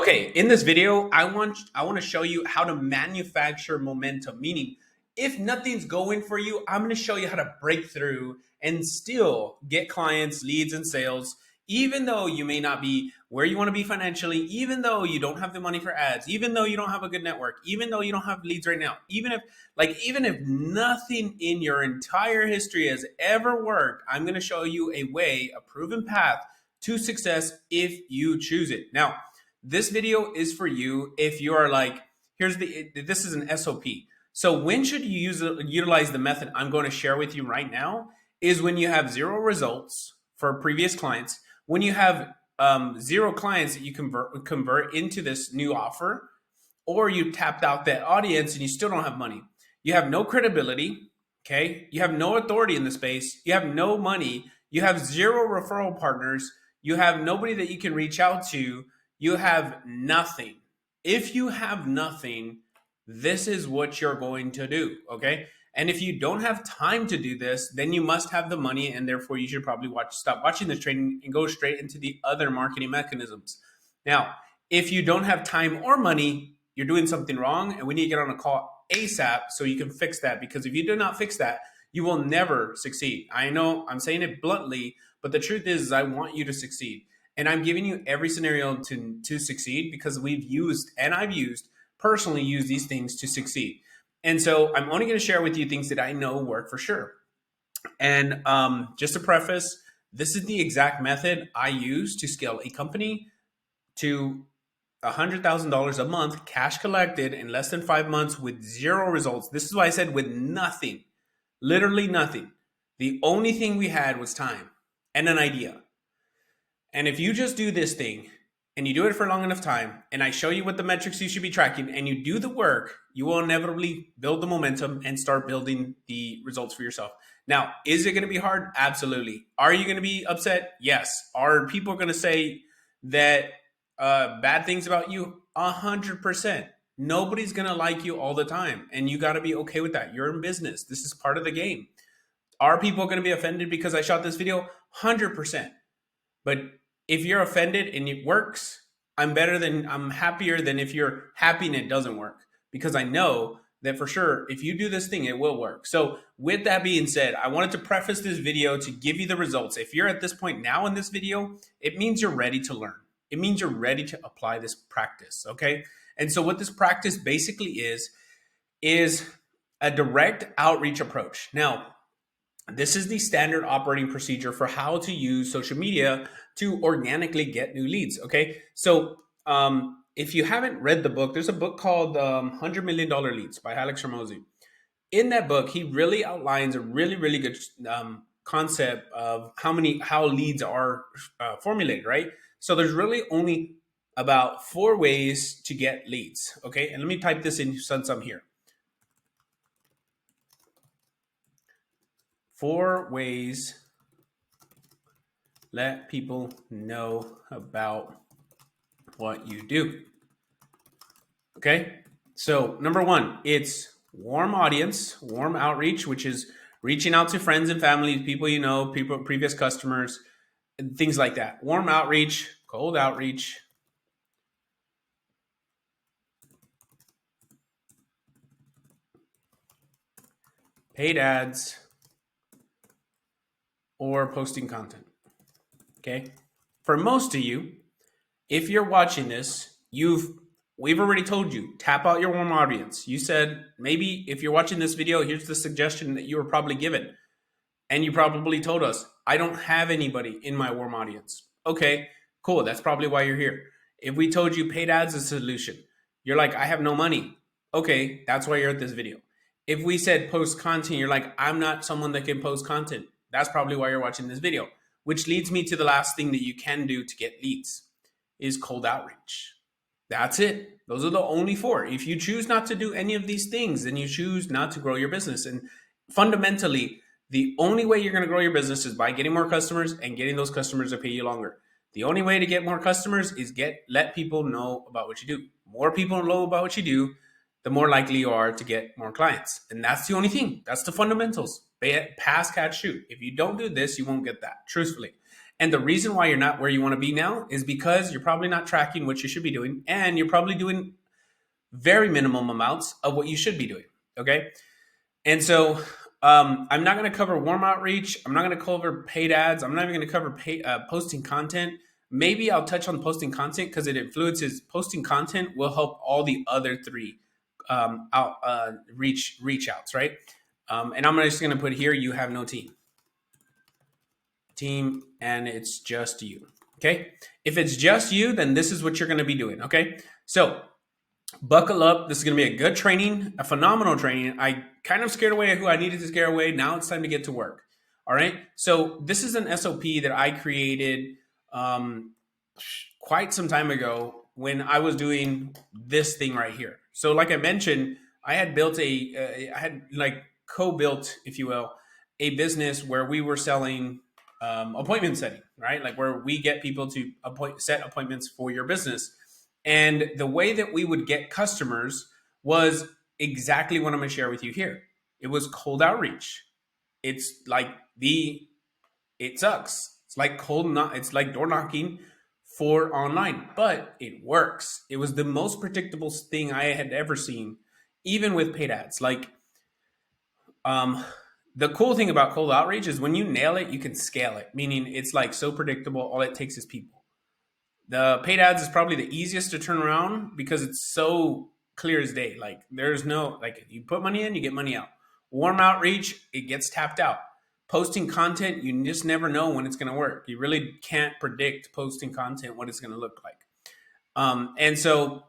Okay, in this video, I want to show you how to manufacture momentum. Meaning, if nothing's going for you, I'm going to show you how to break through and still get clients, leads, and sales, even though you may not be where you want to be financially, even though you don't have the money for ads, even though you don't have a good network, even though you don't have leads right now, even if nothing in your entire history has ever worked, I'm going to show you a way, a proven path to success if you choose it. Now, this video is for you if you are like, this is an SOP. So when should you utilize the method I'm going to share with you right now is when you have zero results for previous clients, when you have zero clients that you convert into this new offer, or you tapped out that audience and you still don't have money. You have no credibility, okay? You have no authority in the space. You have no money. You have zero referral partners. You have nobody that you can reach out to. You have nothing. If you have nothing, this is what you're going to do, okay? And if you don't have time to do this, then you must have the money, and therefore you should probably stop watching this training and go straight into the other marketing mechanisms. Now, if you don't have time or money, you're doing something wrong, and we need to get on a call ASAP so you can fix that, because if you do not fix that, you will never succeed. I know I'm saying it bluntly, but the truth is I want you to succeed. And I'm giving you every scenario to succeed because I've personally used these things to succeed. And so I'm only going to share with you things that I know work for sure. And just to preface, this is the exact method I use to scale a company to $100,000 a month, cash collected in less than 5 months with zero results. This is why I said with nothing, literally nothing. The only thing we had was time and an idea. And if you just do this thing and you do it for long enough time, and I show you what the metrics you should be tracking, and you do the work, you will inevitably build the momentum and start building the results for yourself. Now, is it going to be hard? Absolutely. Are you going to be upset? Yes. Are people going to say that bad things about you? 100%. Nobody's going to like you all the time, and you got to be okay with that. You're in business. This is part of the game. Are people going to be offended because I shot this video? 100%. But if you're offended and it works, I'm happier than if you're happy and it doesn't work, because I know that for sure, if you do this thing, it will work. So with that being said, I wanted to preface this video to give you the results. If you're at this point now in this video, it means you're ready to learn. It means you're ready to apply this practice, okay? And so what this practice basically is a direct outreach approach. Now, this is the standard operating procedure for how to use social media to organically get new leads. Okay. So if you haven't read the book, there's a book called $100 Million Leads by Alex Hormozi. In that book, he really outlines a really, really good concept of how leads are formulated, right? So there's really only about 4 ways to get leads. Okay. And let me type this in since I'm here. 4 ways let people know about what you do. Okay, so number 1, it's warm audience, warm outreach, which is reaching out to friends and family, people you know, previous customers, and things like that. Warm outreach, cold outreach. Paid ads, or posting content. Okay, for most of you, if you're watching this, we've already told you, tap out your warm audience. You said, maybe if you're watching this video, here's the suggestion that you were probably given. And you probably told us, I don't have anybody in my warm audience. Okay, cool. That's probably why you're here. If we told you paid ads is a solution, you're like, I have no money. Okay, that's why you're at this video. If we said post content, you're like, I'm not someone that can post content. That's probably why you're watching this video. Which leads me to the last thing that you can do to get leads is cold outreach. That's it. Those are the only 4. If you choose not to do any of these things, then you choose not to grow your business. And fundamentally, the only way you're going to grow your business is by getting more customers and getting those customers to pay you longer. The only way to get more customers is let people know about what you do. More people know about what you do, the more likely you are to get more clients. And that's the only thing. That's the fundamentals. Pass, catch, shoot. If you don't do this, you won't get that, truthfully. And the reason why you're not where you want to be now is because you're probably not tracking what you should be doing, and you're probably doing very minimum amounts of what you should be doing. Okay. And so I'm not going to cover warm outreach. I'm not going to cover paid ads. I'm not even going to cover posting content. Maybe I'll touch on posting content because it influences posting content will help all the other three reach outs, right? And I'm just going to put here, you have no team, and it's just you. Okay. If it's just you, then this is what you're going to be doing. Okay. So buckle up. This is going to be a good training, a phenomenal training. I kind of scared away who I needed to scare away. Now it's time to get to work. All right. So this is an SOP that I created quite some time ago when I was doing this thing right here. So like I mentioned, I had built I had like co-built, if you will, a business where we were selling appointment setting, right? Like where we get people to set appointments for your business. And the way that we would get customers was exactly what I'm going to share with you here. It was cold outreach. It's like it sucks. It's like it's like door knocking for online, but it works. It was the most predictable thing I had ever seen, even with paid ads. Like, the cool thing about cold outreach is when you nail it, you can scale it, meaning it's like so predictable. All it takes is people. The paid ads is probably the easiest to turn around because it's so clear as day. Like there's no, like you put money in, you get money out. Warm outreach, it gets tapped out. Posting content, you just never know when it's going to work. You really can't predict posting content, what it's going to look like. And so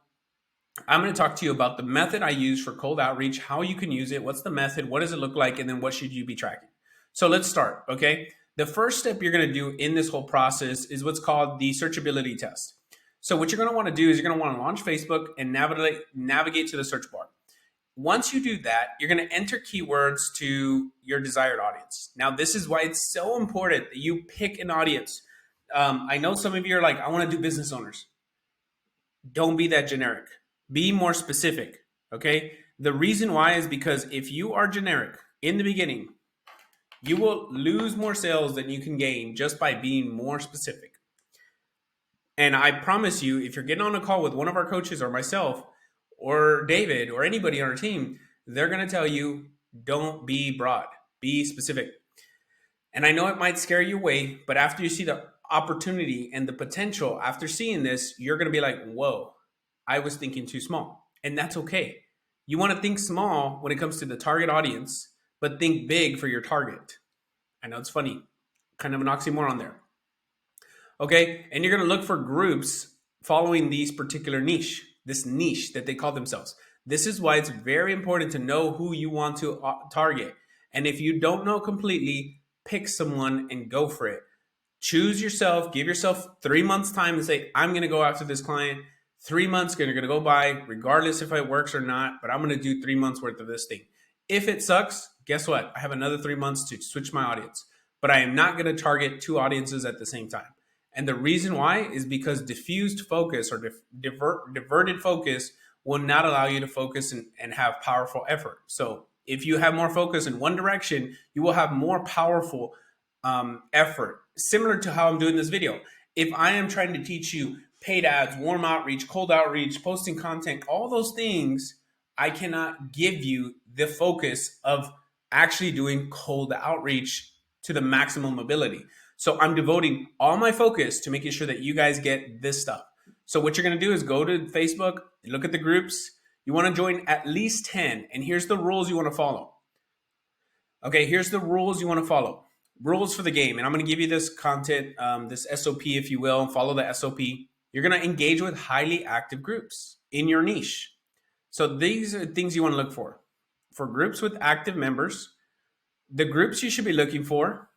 I'm going to talk to you about the method I use for cold outreach, how you can use it, what's the method, what does it look like, and then what should you be tracking. So let's start, okay? The first step you're going to do in this whole process is what's called the searchability test. So what you're going to want to do is you're going to want to launch Facebook and navigate to the search bar. Once you do that, you're going to enter keywords to your desired audience. Now, this is why it's so important that you pick an audience. I know some of you are like, I want to do business owners. Don't be that generic. Be more specific, okay? The reason why is because if you are generic in the beginning, you will lose more sales than you can gain just by being more specific. And I promise you, if you're getting on a call with one of our coaches or myself or David or anybody on our team, they're going to tell you, don't be broad, be specific. And I know it might scare you away, but after you see the opportunity and the potential, after seeing this, you're going to be like, whoa, I was thinking too small. And that's okay. You want to think small when it comes to the target audience, but think big for your target. I know it's funny, kind of an oxymoron there. Okay, and you're going to look for groups following these particular niche, this niche that they call themselves. This is why it's very important to know who you want to target. And if you don't know completely, pick someone and go for it. Choose yourself, give yourself 3 months time and say, I'm going to go after this client. 3 months are going to go by, regardless if it works or not, but I'm going to do 3 months worth of this thing. If it sucks, guess what? I have another 3 months to switch my audience, but I am not going to target two audiences at the same time. And the reason why is because diffused focus or diverted focus will not allow you to focus and have powerful effort. So if you have more focus in one direction, you will have more powerful effort, similar to how I'm doing this video. If I am trying to teach you paid ads, warm outreach, cold outreach, posting content, all those things, I cannot give you the focus of actually doing cold outreach to the maximum ability. So I'm devoting all my focus to making sure that you guys get this stuff. So what you're going to do is go to Facebook, look at the groups. You want to join at least 10. And here's the rules you want to follow. Okay, here's the rules you want to follow. Rules for the game. And I'm going to give you this content, this SOP, if you will, and follow the SOP. You're going to engage with highly active groups in your niche. So these are things you want to look for. For groups with active members, the groups you should be looking for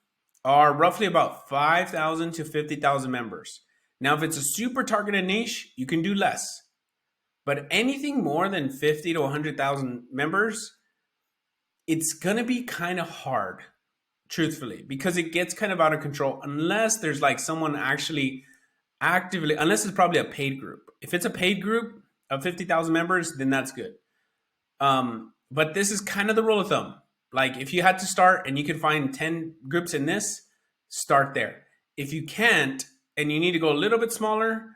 are roughly about 5,000 to 50,000 members. Now, if it's a super targeted niche, you can do less. But anything more than 50 to 100,000 members, it's going to be kind of hard, truthfully, because it gets kind of out of control unless there's like someone actually actively, unless it's probably a paid group. If it's a paid group of 50,000 members, then that's good. But this is kind of the rule of thumb. Like if you had to start and you can find 10 groups in this, start there. If you can't and you need to go a little bit smaller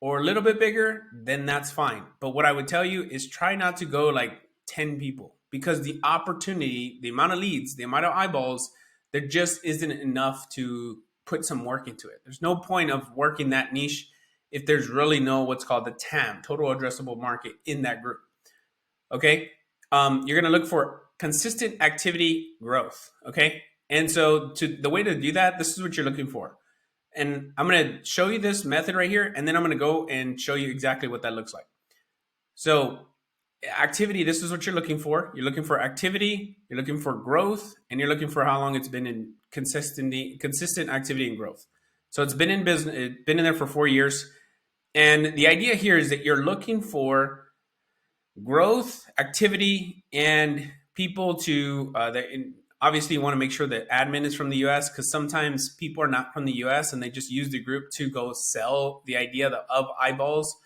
or a little bit bigger, then that's fine. But what I would tell you is try not to go like 10 people, because the opportunity, the amount of leads, the amount of eyeballs, there just isn't enough to put some work into it. There's no point of working that niche if there's really no what's called the TAM, total addressable market, in that group. Okay. You're going to look for consistent activity growth. Okay. And so the way to do that, this is what you're looking for. And I'm going to show you this method right here, and then I'm going to go and show you exactly what that looks like. So activity, this is what you're looking for. You're looking for activity, you're looking for growth, and you're looking for how long it's been in consistent activity and growth. So it's been in business, it's been in there for 4 years. And the idea here is that you're looking for growth, activity, and people to obviously you want to make sure that admin is from the US, because sometimes people are not from the US and they just use the group to go sell the idea of eyeballs,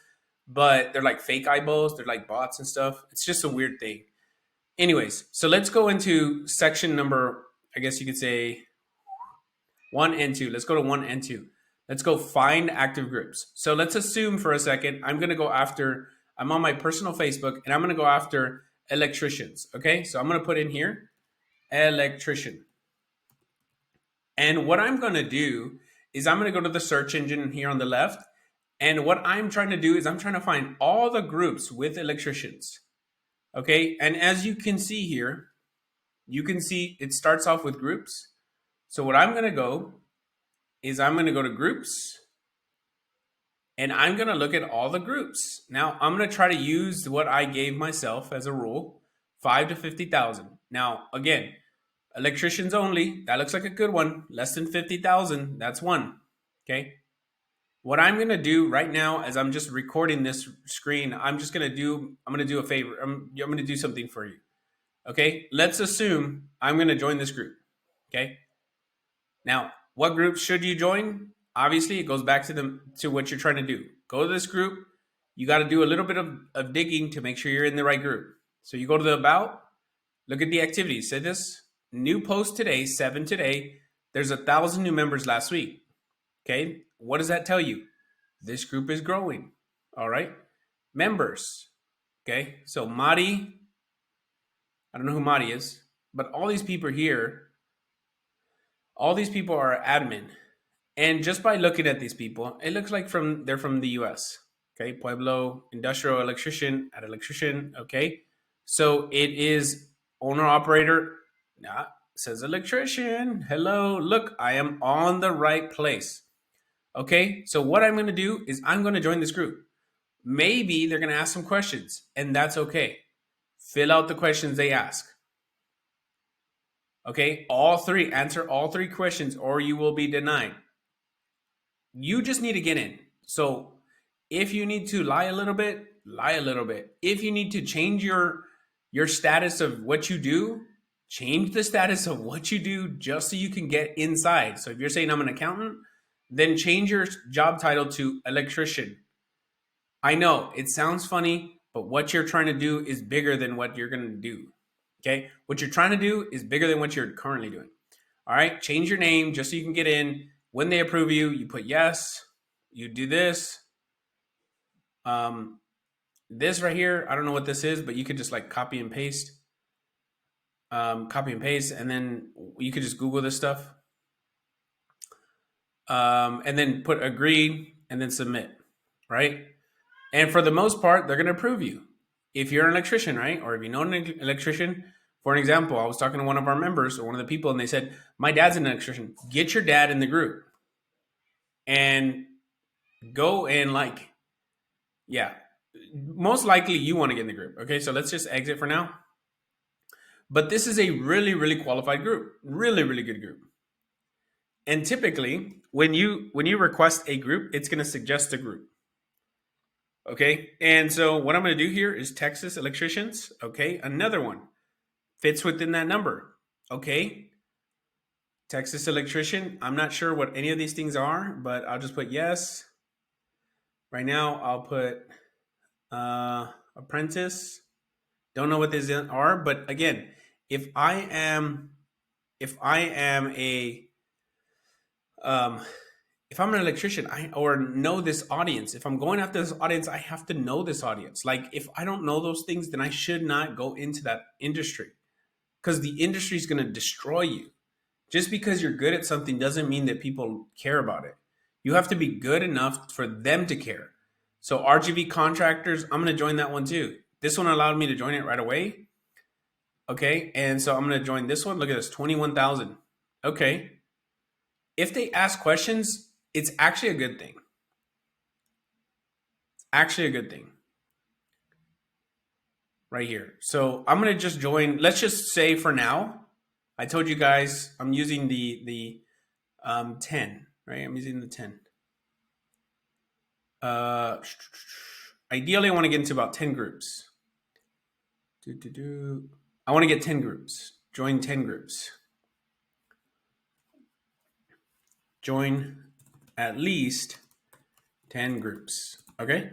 but they're like fake eyeballs, they're like bots and stuff. It's just a weird thing. Anyways, so let's go into section number, I guess you could say 1 and 2. Let's go to 1 and 2. Let's go find active groups. So let's assume for a second I'm on my personal Facebook and I'm going to go after electricians. Okay, so I'm going to put in here electrician. And what I'm going to do is I'm going to go to the search engine here on the left. And what I'm trying to do is I'm trying to find all the groups with electricians. Okay, and as you can see here, you can see it starts off with groups. So what I'm going to go is I'm going to go to groups, and I'm going to look at all the groups. Now, I'm going to try to use what I gave myself as a rule, 5 to 50,000. Now, again, electricians only, that looks like a good one. Less than 50,000, that's one. Okay. What I'm going to do right now, as I'm just recording this screen, I'm going to do a favor. I'm going to do something for you. Okay. Let's assume I'm going to join this group. Okay. Now, what group should you join? Obviously, it goes back to what you're trying to do. Go to this group. You got to do a little bit of digging to make sure you're in the right group. So you go to the about, look at the activities. Say this, new post today, 7 today. There's 1,000 new members last week. Okay. What does that tell you? This group is growing. All right. Members. Okay. So Madi, I don't know who Madi is, but all these people here, all these people are admin. And just by looking at these people, it looks like they're from the US. Okay. Pueblo, industrial electrician, at electrician. Okay. So it is owner operator. Nah, says electrician. Hello. Look, I am on the right place. Okay. So what I'm going to do is I'm going to join this group. Maybe they're going to ask some questions, and that's okay. Fill out the questions they ask. Okay. Answer all 3 questions, or you will be denied. You just need to get in. So if you need to lie a little bit, lie a little bit. If you need to change your status of what you do, change the status of what you do just so you can get inside. So if you're saying I'm an accountant, then change your job title to electrician. I know it sounds funny, but what you're trying to do is bigger than what you're going to do. Okay? What you're trying to do is bigger than what you're currently doing. All right? Change your name just so you can get in. When they approve you, you put yes. You do this. This right here, I don't know what this is, but you could just like copy and paste. And then you could just Google this stuff. And then put agree and then submit, right? And for the most part, they're going to approve you. If you're an electrician, right? Or if you know an electrician, for an example, I was talking to one of our members or one of the people, and they said, my dad's an electrician. Get your dad in the group. And go and most likely you want to get in the group. Okay, so let's just exit for now. But this is a really, really qualified group. Really, really good group. And typically, when you request a group, it's going to suggest a group. Okay, and so what I'm going to do here is Texas electricians. Okay, another one fits within that number. Okay, Texas electrician. I'm not sure what any of these things are, but I'll just put yes. Right now, I'll put apprentice. Don't know what these are, but again, if I am a if I'm an electrician, or know this audience. If I'm going after this audience, I have to know this audience. Like if I don't know those things, then I should not go into that industry, because the industry is going to destroy you. Just because you're good at something doesn't mean that people care about it. You have to be good enough for them to care. So RGB contractors, I'm going to join that one too. This one allowed me to join it right away. Okay, and so I'm going to join this one. Look at this, 21,000. Okay. If they ask questions, it's actually a good thing. Actually a good thing. Right here. So I'm going to just join. Let's just say for now, I told you guys I'm using the 10, right? I'm using the 10. Ideally, I want to get into about 10 groups. I want to get 10 groups. Join 10 groups. Join at least 10 groups. Okay.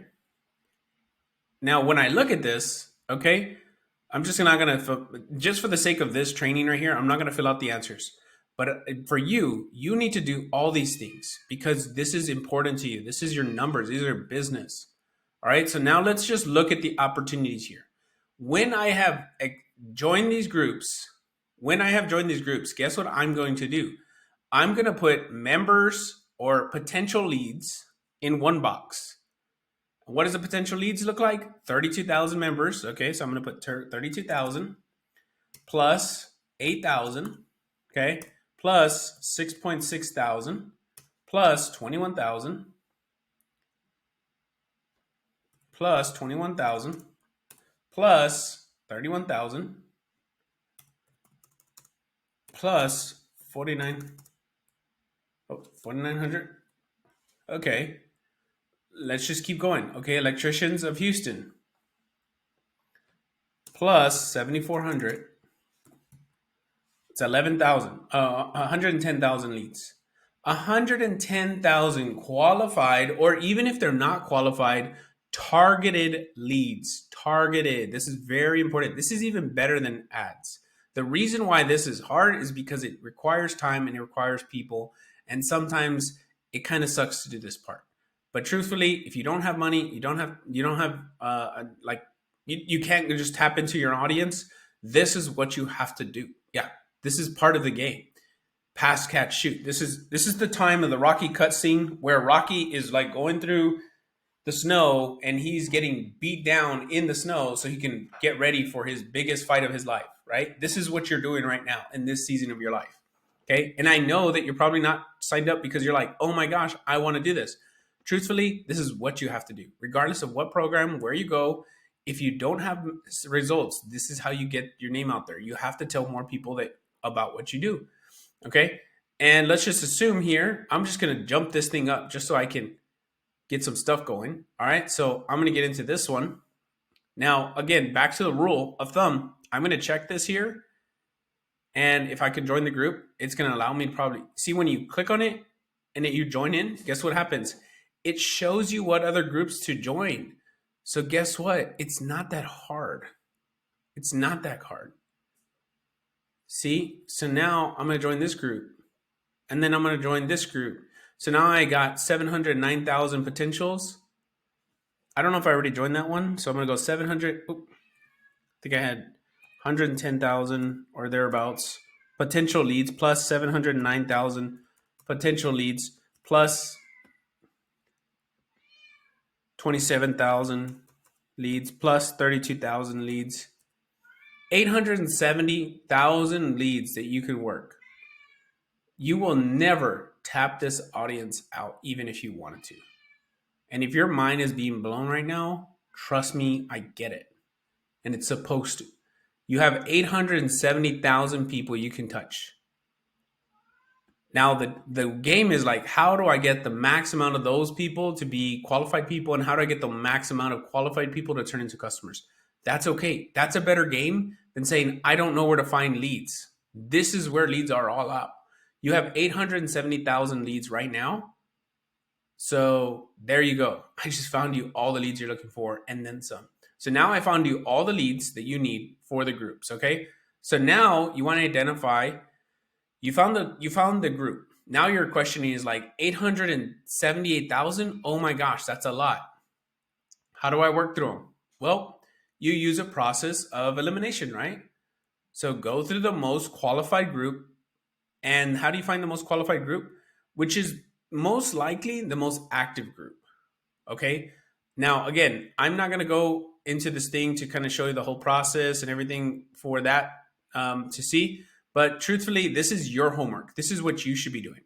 Now, when I look at this, okay, I'm just not going to, just for the sake of this training right here, I'm not going to fill out the answers. But for you, you need to do all these things because this is important to you. This is your numbers. These are your business. All right. So now let's just look at the opportunities here. When I have joined these groups, guess what I'm going to do? I'm going to put members or potential leads in one box. What does the potential leads look like? 32,000 members. Okay, so I'm going to put 32,000 plus 8,000. Okay, plus 6.6 thousand plus 21,000 plus 21,000 plus 31,000 plus 4,900. Okay, let's just keep going. Okay, electricians of Houston plus 7,400. It's 11,000. 110,000 leads. 110,000 qualified, or even if they're not qualified, targeted leads. Targeted. This is very important. This is even better than ads. The reason why this is hard is because it requires time and it requires people, and sometimes it kind of sucks to do this part. But truthfully, if you don't have money, you can't just tap into your audience. This is what you have to do. Yeah, this is part of the game. Pass, catch, shoot. This is the time of the Rocky cutscene where Rocky is like going through the snow and he's getting beat down in the snow so he can get ready for his biggest fight of his life, right? This is what you're doing right now in this season of your life. Okay. And I know that you're probably not signed up because you're like, oh my gosh, I want to do this. Truthfully, this is what you have to do, regardless of what program, where you go. If you don't have results, this is how you get your name out there. You have to tell more people about what you do. Okay. And let's just assume here, I'm just going to jump this thing up just so I can get some stuff going. All right. So I'm going to get into this one. Now, again, back to the rule of thumb. I'm going to check this here. And if I can join the group, it's going to allow me to probably see when you click on it and then you join in, guess what happens? It shows you what other groups to join. So guess what? It's not that hard. It's not that hard. See? So now I'm going to join this group. And then I'm going to join this group. So now I got 709,000 potentials. I don't know if I already joined that one. So I'm going to go 700. I think I had 110,000 or thereabouts potential leads plus 709,000 potential leads plus 27,000 leads plus 32,000 leads. 870,000 leads that you can work. You will never tap this audience out, even if you wanted to. And if your mind is being blown right now, trust me, I get it. And it's supposed to. You have 870,000 people you can touch. Now, the game is like, how do I get the max amount of those people to be qualified people? And how do I get the max amount of qualified people to turn into customers? That's okay. That's a better game than saying, I don't know where to find leads. This is where leads are all up. You have 870,000 leads right now. So there you go. I just found you all the leads you're looking for and then some. So now I found you all the leads that you need for the groups. Okay. So now you want to identify, you found the group. Now your questioning is like 878,000. Oh my gosh, that's a lot. How do I work through them? Well, you use a process of elimination, right? So go through the most qualified group. And how do you find the most qualified group? Which is most likely the most active group. Okay. Now, again, I'm not going to go into this thing to kind of show you the whole process and everything for that to see. But truthfully, this is your homework. This is what you should be doing.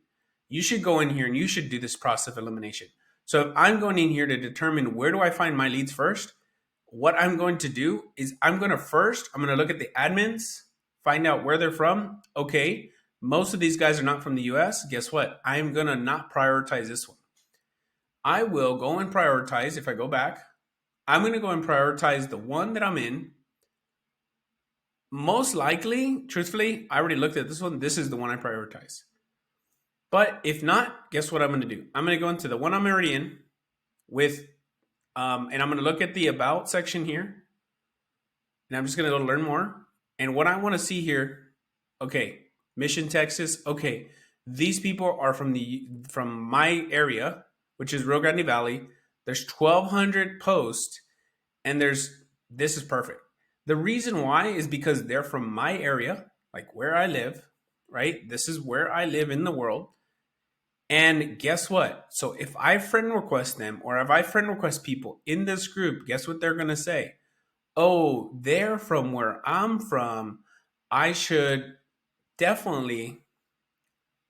You should go in here and you should do this process of elimination. So if I'm going in here to determine where do I find my leads first, what I'm going to do is I'm going to look at the admins, find out where they're from. Okay. Most of these guys are not from the US. Guess what? I'm going to not prioritize this one. I will go and prioritize. If I go back, I'm going to go and prioritize the one that I'm in. Most likely, truthfully, I already looked at this one. This is the one I prioritize. But if not, guess what I'm going to do? I'm going to go into the one I'm already in with, and I'm going to look at the about section here. And I'm just going to go learn more. And what I want to see here, okay, Mission, Texas. Okay, these people are from my area, which is Rio Grande Valley. There's 1,200 posts, and this is perfect. The reason why is because they're from my area, like where I live, right? This is where I live in the world. And guess what? So if I friend request them, or if I friend request people in this group, guess what they're going to say? Oh, they're from where I'm from. I should definitely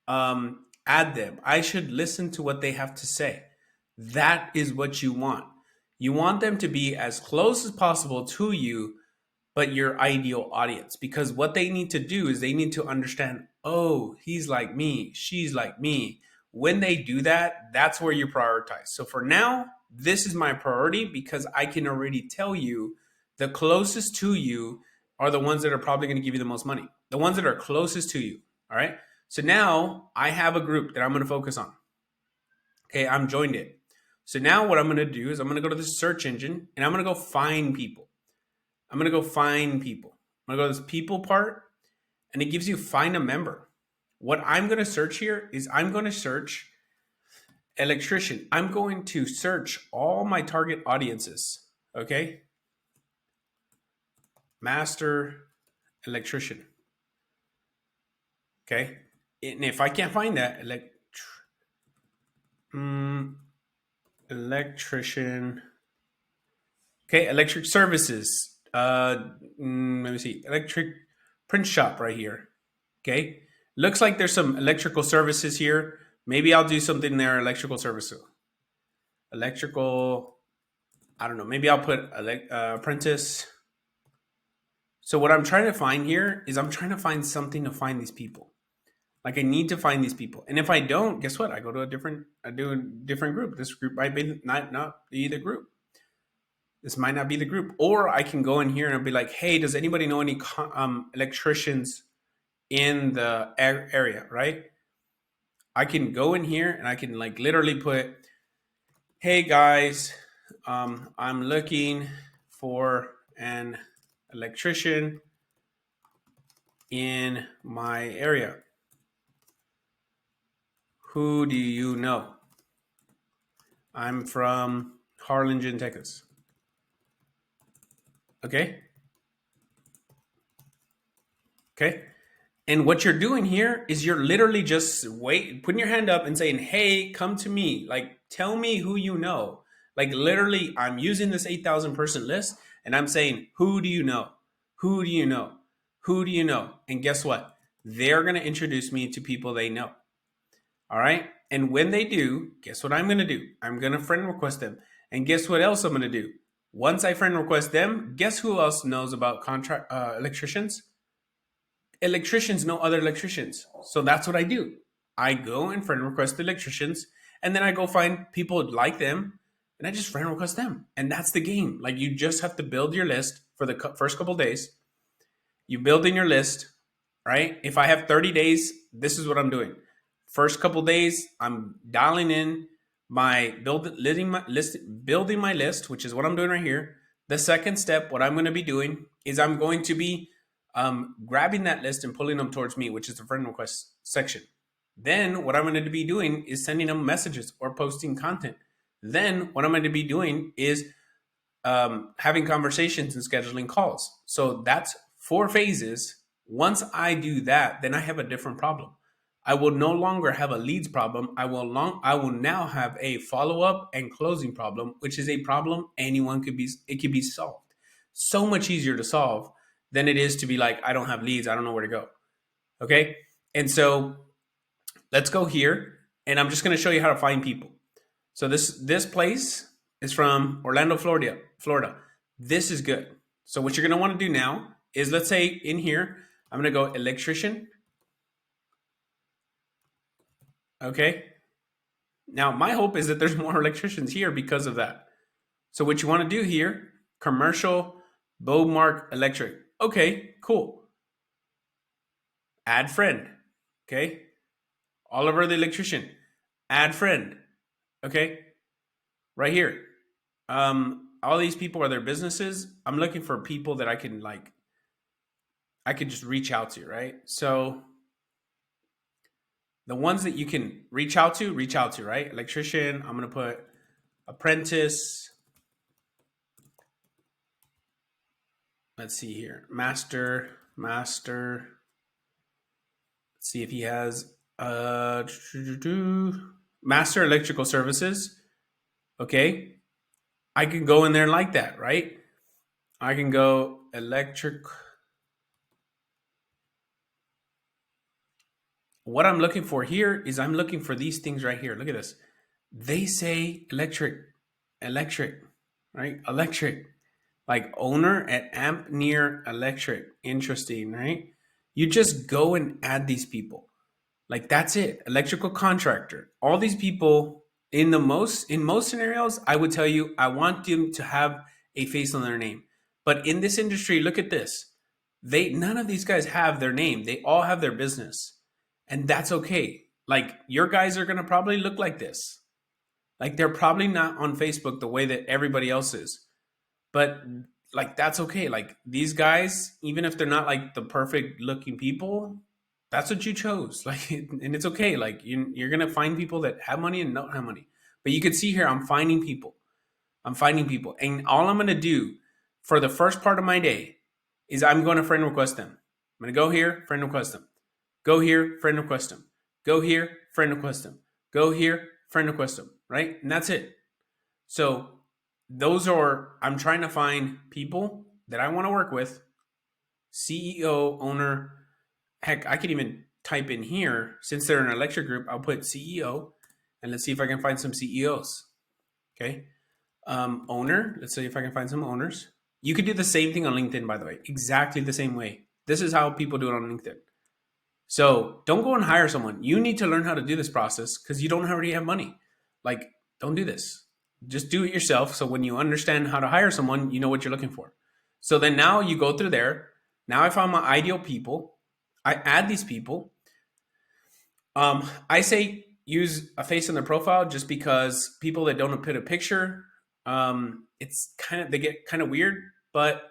add them. I should listen to what they have to say. That is what you want. You want them to be as close as possible to you, but your ideal audience. Because what they need to do is they need to understand, oh, he's like me, she's like me. When they do that, that's where you prioritize. So for now, this is my priority because I can already tell you the closest to you are the ones that are probably going to give you the most money. The ones that are closest to you. All right. So now I have a group that I'm going to focus on. Okay. I'm joined it. So now what I'm going to do is I'm going to go to the search engine and I'm going to go find people. I'm going to go find people. I'm going to go to this people part and it gives you find a member. What I'm going to search here is I'm going to search electrician. I'm going to search all my target audiences. Okay. Master electrician. Okay. And if I can't find that, electrician. Okay. Electric services. Let me see. Electric print shop right here. Okay. Looks like there's some electrical services here. Maybe I'll do something there. Electrical services. Electrical. I don't know. Maybe I'll put apprentice. So what I'm trying to find here is I'm trying to find something to find these people. Like I need to find these people. And if I don't, guess what? I do a different group. This group might be not be the group. This might not be the group. Or I can go in here and be like, hey, does anybody know any electricians in the area, right? I can go in here and I can like literally put, hey guys, I'm looking for an electrician in my area. Who do you know? I'm from Harlingen, Texas. Okay. Okay. And what you're doing here is you're literally just putting your hand up and saying, hey, come to me. Like, tell me who you know. Like, literally, I'm using this 8,000 person list and I'm saying, who do you know? Who do you know? Who do you know? And guess what? They're going to introduce me to people they know. All right. And when they do, guess what I'm going to do? I'm going to friend request them. And guess what else I'm going to do? Once I friend request them, guess who else knows about electricians? Electricians know other electricians. So that's what I do. I go and friend request electricians, and then I go find people like them, and I just friend request them. And that's the game. Like you just have to build your list for the first couple days. You build in your list, right? If I have 30 days, this is what I'm doing. First couple days, I'm dialing in my building my list, which is what I'm doing right here. The second step, what I'm going to be doing is I'm going to be grabbing that list and pulling them towards me, which is the friend request section. Then what I'm going to be doing is sending them messages or posting content. Then what I'm going to be doing is having conversations and scheduling calls. So that's 4 phases. Once I do that, then I have a different problem. I will no longer have a leads problem. I will now have a follow up and closing problem, which is a problem anyone could be. It could be solved. So much easier to solve than it is to be like, I don't have leads. I don't know where to go. Okay, and so let's go here, and I'm just going to show you how to find people. So this place is from Orlando, Florida. Florida. This is good. So what you're going to want to do now is, let's say in here, I'm going to go electrician. Okay. Now my hope is that there's more electricians here because of that. So what you want to do here, commercial, Beaumark Electric. Okay, cool. Add friend. Okay. Oliver the electrician. Add friend. Okay. Right here. All these people are their businesses. I'm looking for people that I can just reach out to, right? So the ones that you can reach out to, right? Electrician, I'm going to put apprentice. Let's see here. Master. Let's see if he has master electrical services. Okay. I can go in there like that, right? I can go electric. What I'm looking for here is I'm looking for these things right here. Look at this. They say electric, right? Electric, like owner at Amp Near Electric. Interesting, right? You just go and add these people. Like that's it. Electrical contractor. All these people in most scenarios, I would tell you, I want them to have a face on their name. But in this industry, look at this. None of these guys have their name. They all have their business. And that's okay. Like your guys are going to probably look like this. Like they're probably not on Facebook the way that everybody else is. But like that's okay. Like these guys, even if they're not like the perfect looking people, that's what you chose. Like, and it's okay. Like you're gonna find people that have money and don't have money. But you can see here, I'm finding people. And all I'm gonna do for the first part of my day is I'm going to friend request them. I'm gonna go here, friend request them. Go here, friend request them. Go here, friend request them. Go here, friend request them. Right, and that's it. So I'm trying to find people that I want to work with. CEO, owner. Heck, I could even type in here, since they're an electric group, I'll put CEO, and let's see if I can find some CEOs. Okay. Owner, let's see if I can find some owners. You could do the same thing on LinkedIn, by the way, exactly the same way. This is how people do it on LinkedIn. So don't go and hire someone. You need to learn how to do this process because you don't already have money. Like, don't do this. Just do it yourself. So when you understand how to hire someone, you know what you're looking for. So then now you go through there. Now I found my ideal people. I add these people. I say use a face in their profile just because people that don't put a picture, they get kind of weird. But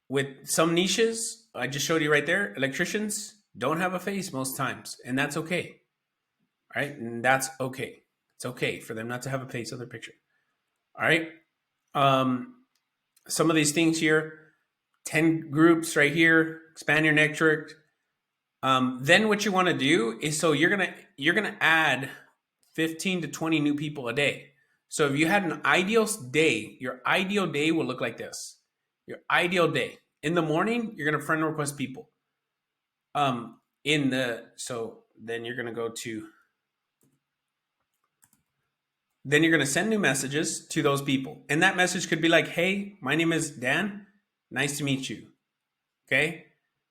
with some niches, I just showed you right there, electricians don't have a face most times, and that's okay. All right, and that's okay. It's okay for them not to have a face on their picture. All right. Some of these things here, 10 groups right here, expand your network. Then what you want to do is, so you're gonna add 15 to 20 new people a day. So if you had an ideal day, your ideal day will look like this. Your ideal day. In the morning, you're gonna friend request people. So then you're gonna then you're gonna send new messages to those people. And that message could be like, hey, my name is Dan. Nice to meet you. Okay.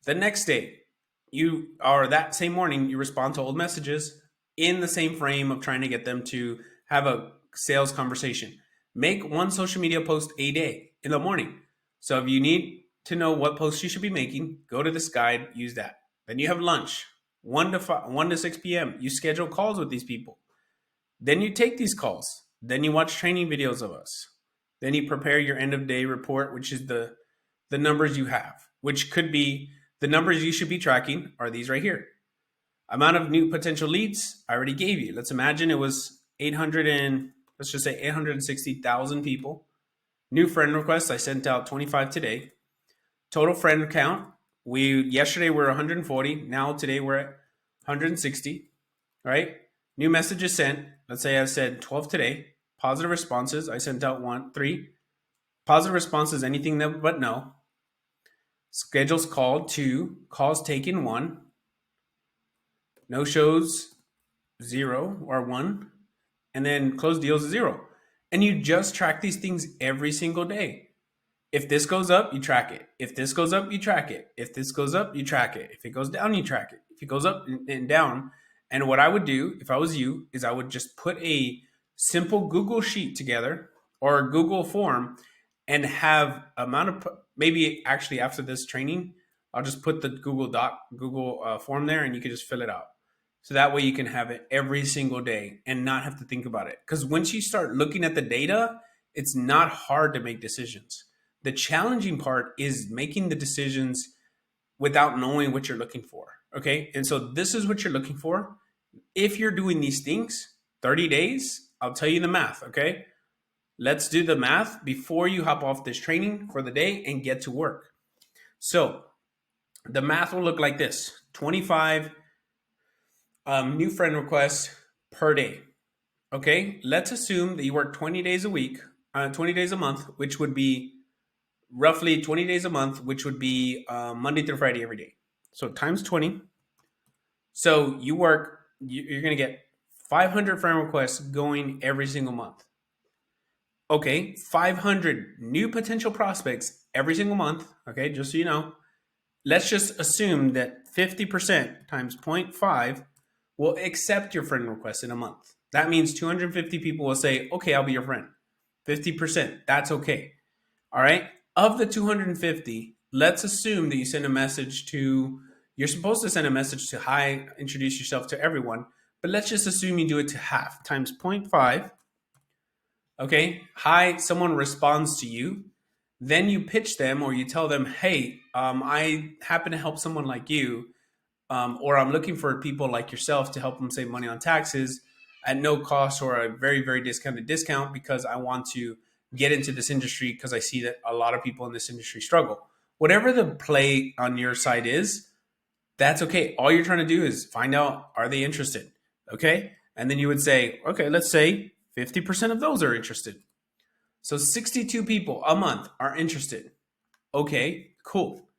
The next day, that same morning, you respond to old messages in the same frame of trying to get them to have a sales conversation. Make one social media post a day in the morning. So if you need to know what posts you should be making, go to this guide, use that. Then you have lunch, 1 to 6 p.m. You schedule calls with these people. Then you take these calls. Then you watch training videos of us. Then you prepare your end of day report, which is the numbers you have, which could be the numbers you should be tracking are these right here. Amount of new potential leads, I already gave you. Let's imagine it was 860,000 people. New friend requests, I sent out 25 today. Total friend count, yesterday we were 140. Now today we're at 160, right? New messages sent. Let's say I said 12 today. Positive responses, I sent out 3. Positive responses, anything but no. Schedules called 2. Calls taken 1. No shows 0 or 1. And then closed deals 0. And you just track these things every single day. If this goes up, you track it. If this goes up, you track it. If this goes up, you track it. If it goes down, you track it. If it goes up and down. And what I would do if I was you is I would just put a simple Google sheet together or a Google form and have amount of, maybe actually after this training, I'll just put the Google form there and you can just fill it out. So that way you can have it every single day and not have to think about it. Because once you start looking at the data, it's not hard to make decisions. The challenging part is making the decisions without knowing what you're looking for. Okay. And so this is what you're looking for. If you're doing these things, 30 days, I'll tell you the math. Okay. Let's do the math before you hop off this training for the day and get to work. So the math will look like this: 25 new friend requests per day. Okay. Let's assume that you work 20 days a week, 20 days a month, which would be roughly 20 days a month, which would be Monday through Friday every day. So times 20. So you're going to get 500 friend requests going every single month. Okay, 500 new potential prospects every single month. Okay, just so you know, let's just assume that 50% times 0.5 will accept your friend request in a month. That means 250 people will say, okay, I'll be your friend. 50%, that's okay. All right. Of the 250, let's assume that you send a message to, you're supposed to send a message to hi, introduce yourself to everyone, but let's just assume you do it to half times 0.5. Okay. Hi, someone responds to you. Then you pitch them or you tell them, hey, I happen to help someone like you, or I'm looking for people like yourself to help them save money on taxes at no cost or a very, very discounted discount because I want to get into this industry because I see that a lot of people in this industry struggle. Whatever the play on your side is, that's okay. All you're trying to do is find out, are they interested? Okay. And then you would say, okay, let's say 50% of those are interested. So 62 people a month are interested. Okay, cool.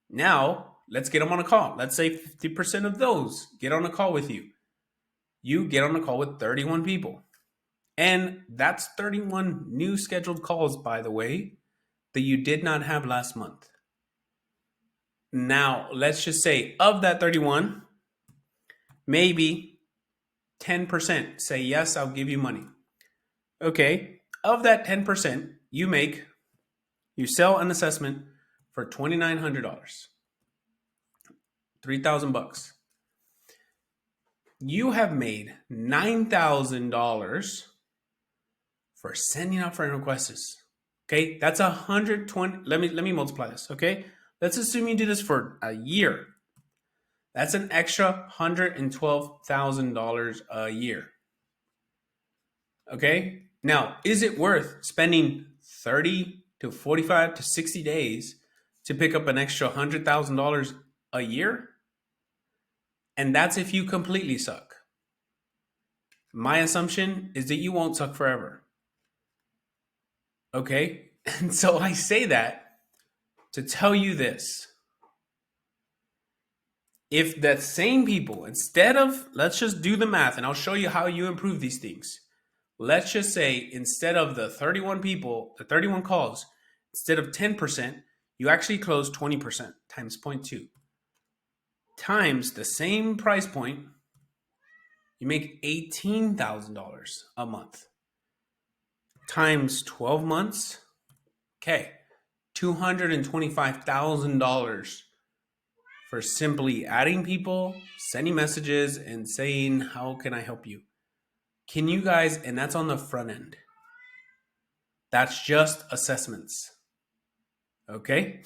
Now let's get them on a call. Let's say 50% of those get on a call with you. You get on a call with 31 people. And that's 31 new scheduled calls, by the way, that you did not have last month. Now, let's just say of that 31, maybe 10% say, yes, I'll give you money. Okay, of that 10%, you sell an assessment for $2,900, $3,000. You have made $9,000 for sending out friend requests. Okay, that's 120. Let me multiply this. Okay, let's assume you do this for a year. That's an extra $112,000 a year. Okay, now is it worth spending 30 to 45 to 60 days to pick up an extra $100,000 a year? And that's if you completely suck. My assumption is that you won't suck forever. Okay? And so I say that to tell you this. If the same people, instead of, let's just do the math and I'll show you how you improve these things. Let's just say instead of the 31 people, the 31 calls, instead of 10%, you actually close 20% times 0.2. Times the same price point, you make $18,000 a month. Times 12 months, okay, $225,000 for simply adding people, sending messages, and saying, how can I help you? Can you guys, and that's on the front end. That's just assessments. Okay?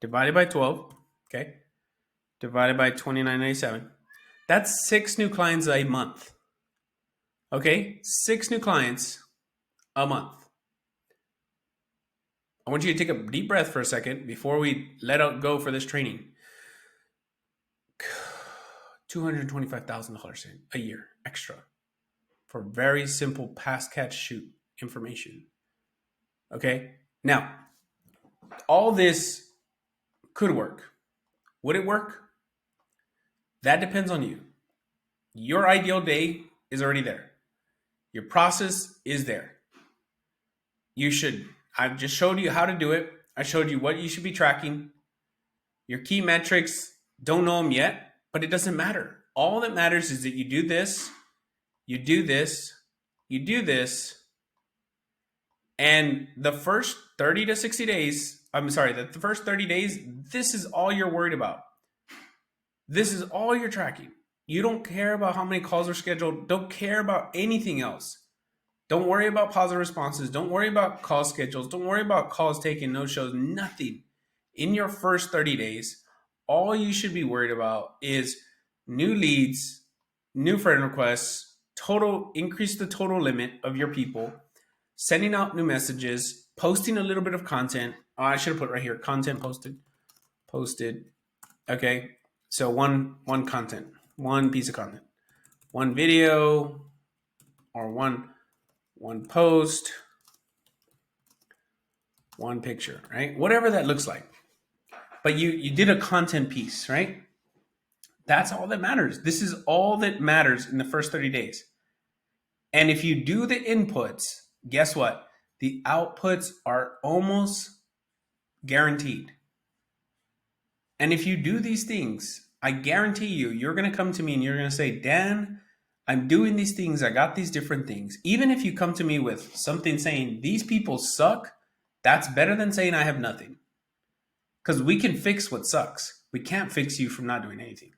Divided by 12, okay? Divided by $29.97. That's 6 new clients a month. Okay? 6 new clients a month. I want you to take a deep breath for a second before we let out go for this training. $225,000 a year extra for very simple pass, catch, shoot information. Okay? Now, all this could work. Would it work? That depends on you. Your ideal day is already there. Your process is there. I've just showed you how to do it. I showed you what you should be tracking. Your key metrics, don't know them yet, but it doesn't matter. All that matters is that you do this, you do this, you do this, and the first 30 to 60 days, the first 30 days, this is all you're worried about. This is all you're tracking. You don't care about how many calls are scheduled. Don't care about anything else. Don't worry about positive responses. Don't worry about call schedules. Don't worry about calls taken, no shows, nothing. In your first 30 days, all you should be worried about is new leads, new friend requests, increase the total limit of your people, sending out new messages, posting a little bit of content. Oh, I should have put right here, content posted. Okay. So one content, one piece of content, one video, or one post, one picture, right? Whatever that looks like. But you did a content piece, right? That's all that matters. This is all that matters in the first 30 days. And if you do the inputs, guess what? The outputs are almost guaranteed. And if you do these things, I guarantee you're going to come to me and you're going to say, Dan, I'm doing these things. I got these different things. Even if you come to me with something saying these people suck, that's better than saying I have nothing. Because we can fix what sucks. We can't fix you from not doing anything.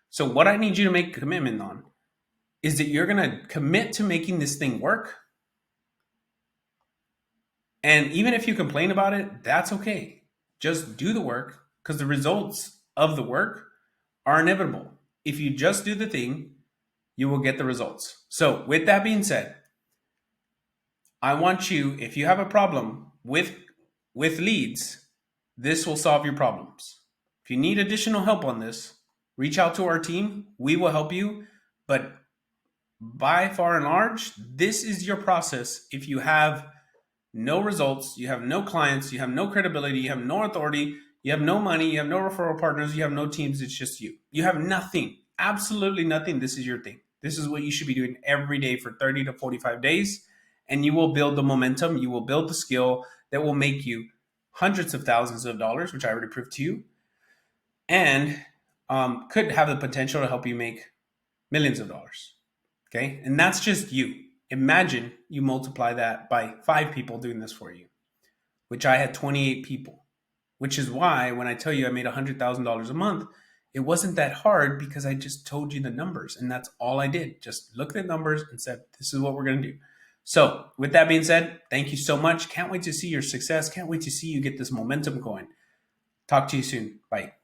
So what I need you to make a commitment on is that you're going to commit to making this thing work. And even if you complain about it, that's okay. Just do the work, because the results of the work are inevitable. If you just do the thing, you will get the results. So with that being said, I want you, if you have a problem with leads, this will solve your problems. If you need additional help on this, reach out to our team. We will help you. But by far and large, this is your process. If you have no results, you have no clients, you have no credibility, you have no authority, you have no money, you have no referral partners, you have no teams, it's just you. You have nothing, absolutely nothing. This is your thing. This is what you should be doing every day for 30 to 45 days. And you will build the momentum, you will build the skill that will make you hundreds of thousands of dollars, which I already proved to you, and could have the potential to help you make millions of dollars. Okay. And that's just you. Imagine you multiply that by 5 people doing this for you, which I had 28 people, which is why when I tell you I made $100,000 a month, it wasn't that hard, because I just told you the numbers, and that's all I did. Just look at the numbers and said, this is what we're going to do. So with that being said, thank you so much. Can't wait to see your success. Can't wait to see you get this momentum going. Talk to you soon. Bye.